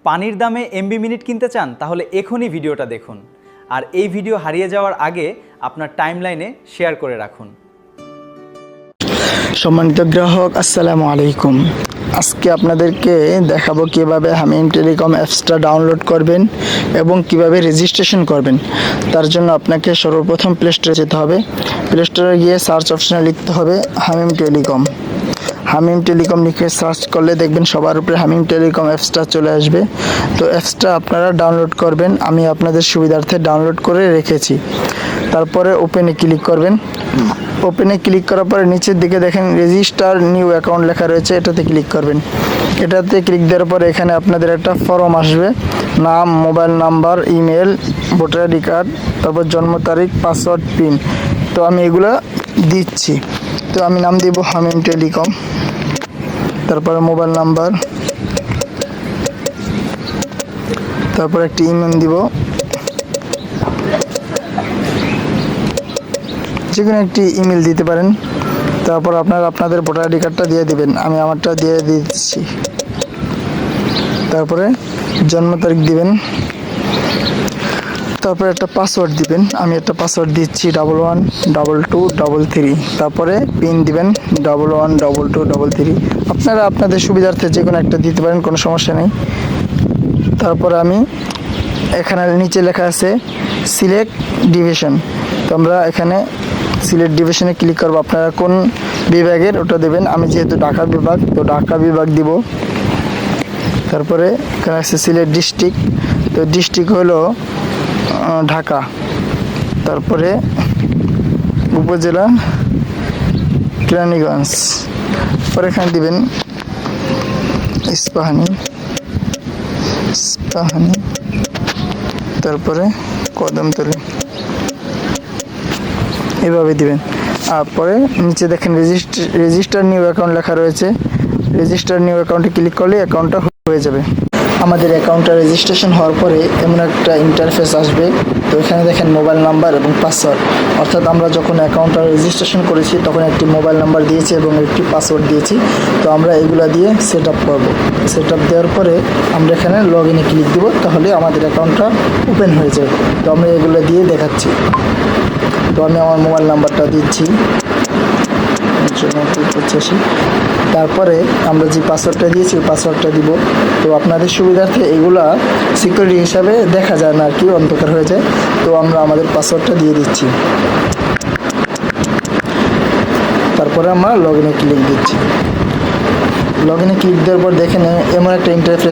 পানির দামে MB minute কিনতে চান তাহলে এখনই ভিডিওটা দেখুন আর এই ভিডিও হারিয়ে যাওয়ার আগে আপনার টাইমলাইনে শেয়ার করে রাখুন। সম্মানিত গ্রাহক, আসসালামু আলাইকুম। আজকে আপনাদেরকে দেখাবো কিভাবে হামিম টেলিকম অ্যাপসটা ডাউনলোড করবেন এবং কিভাবে রেজিস্ট্রেশন করবেন। তার জন্য আপনাকে সর্বপ্রথম প্লে স্টোরে যেতে হবে। প্লে স্টোরে গিয়ে সার্চ অপশনে লিখতে হবে হামিম টেলিকম। হামিম টেলিকম লিখে সার্চ করলে দেখবেন সবার উপরে হামিম টেলিকম অ্যাপসটা চলে আসবে। তো অ্যাপসটা আপনারা ডাউনলোড করবেন, আমি আপনাদের সুবিধার্থে ডাউনলোড করে রেখেছি। তারপরে ওপেনে ক্লিক করবেন। ওপেনে ক্লিক করার পরে নিচের দিকে দেখেন রেজিস্টার নিউ অ্যাকাউন্ট লেখা রয়েছে, এটাতে ক্লিক করবেন। এটাতে ক্লিক দেওয়ার পরে এখানে আপনাদের একটা ফর্ম আসবে, নাম, mobile number, email, voter ID card, তারপর জন্ম তারিখ, পাসওয়ার্ড, পিন। তো আমি এগুলো দিচ্ছি। তো আমি নাম দিব হামিম টেলিকম, তারপরে মোবাইল নাম্বার, তারপর একটি ইমেল দিব, যে কোনো একটি ইমেল দিতে পারেন। তারপর আপনারা আপনাদের ভোটার আইডি কার্ডটা দিয়ে দিবেন, আমি আমারটা দিয়ে দিচ্ছি। তারপরে জন্ম তারিখ দিবেন, তারপরে একটা পাসওয়ার্ড দিবেন, আমি একটা পাসওয়ার্ড দিচ্ছি 112233। তারপরে পিন দিবেন 112233। আপনারা আপনাদের সুবিধার্থে যে কোনো একটা দিতে পারেন, কোনো সমস্যা নেই। তারপরে আমি এখানে নিচে লেখা আছে সিলেক্ট ডিভিশন, তো আমরা এখানে সিলেক্ট ডিভিশনে ক্লিক করবো। আপনারা কোন বিভাগের ওটা দেবেন, আমি যেহেতু ঢাকা বিভাগ, তো ঢাকা বিভাগ দিব। তারপরে এখানে আছে সিলেক্ট ডিস্ট্রিক্ট, তো ডিস্ট্রিক্ট হলো ঢাকা। তারপরে উপজেলা কেরানীগঞ্জ, পরে এখানে দিবেন ইস্পাহানি, তারপরে কদমতলী, এভাবে দিবেন। আর পরে নিচে দেখেন রেজিস্টার নিউ অ্যাকাউন্ট লেখা রয়েছে, রেজিস্টার নিউ অ্যাকাউন্টে ক্লিক করলে অ্যাকাউন্টটা হয়ে যাবে। আমাদের অ্যাকাউন্টটা রেজিস্ট্রেশন হওয়ার পরে এমন একটা ইন্টারফেস আসবে। তো এখানে দেখেন মোবাইল নাম্বার এবং পাসওয়ার্ড, অর্থাৎ আমরা যখন অ্যাকাউন্টটা রেজিস্ট্রেশন করেছি তখন একটি মোবাইল নাম্বার দিয়েছি এবং একটি পাসওয়ার্ড দিয়েছি। তো আমরা এগুলা দিয়ে সেট আপ করবো। সেট আপ দেওয়ার পরে আমরা এখানে লগ ইনে ক্লিক দেবো, তাহলে আমাদের অ্যাকাউন্টটা ওপেন হয়ে যাবে। তো আমরা এগুলো দিয়ে দেখাচ্ছি। তো আমি আমার মোবাইল নাম্বারটা দিচ্ছি 85। তারপরে আমরা যে পাসওয়ার্ডটা দিয়েছি ওই পাসওয়ার্ডটা দিব। তো আপনাদের সুবিধার্থে এগুলা সিকিউরিটি হিসাবে দেখা যায় না আর কি, অন্ধকার হয়ে যায়। তো আমরা আমাদের পাসওয়ার্ডটা দিয়ে দিচ্ছি। তারপরে আমরা লগ ইনে ক্লিক দিচ্ছি। লগ ইনে ক্লিক দেওয়ার পর দেখেন এমন একটা ইন্টারফেস